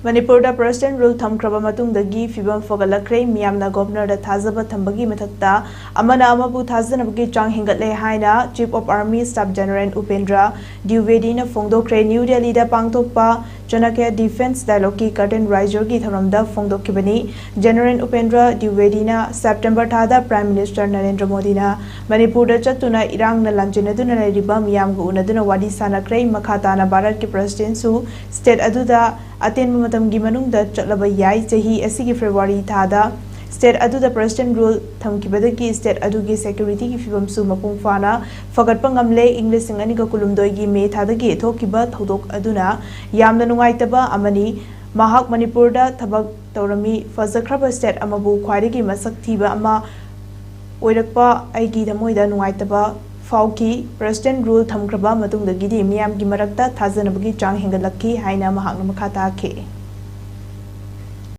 Manipurda President Rule Thamkraba matungdagi fibam fogalakre miyamna Governor da thazaba thambagi mathakta amana amabu thajanabagi chang hingatle haina Chief of Army Staff General Upendra Dwivedi na phongdokre New Delhi da pangthokpa Chanakya Defense Dialogue ki curtain riser ki thamramda phongdokkibani General Upendra Dwivedi na September thada Prime Minister Narendra Modi na Manipurda chatuna irang na lanjinaduna leriba miyamgu unaduna wadi sanakre makhatana Bharat ki President su state aduda Aten matamgi manungda chatlaba yai chahi asigi February thada state aduda President Rule thamkibadagi state adugi security ki fibam su mapung fana fagatpa ngamle English singani ka kulumdoi gi me thadagi thokiba thodok aduna yamna nungaitaba amani mahak Manipur da thabak tawrami fazakraba state amabu khwaidagi masak thiba ama oirakpa aigi damoida nungaitaba Fauki President Rule Thamkraba matungdagi di miyam gi marakta thajanabagi chang hingalakki haina mahakna makha taakhe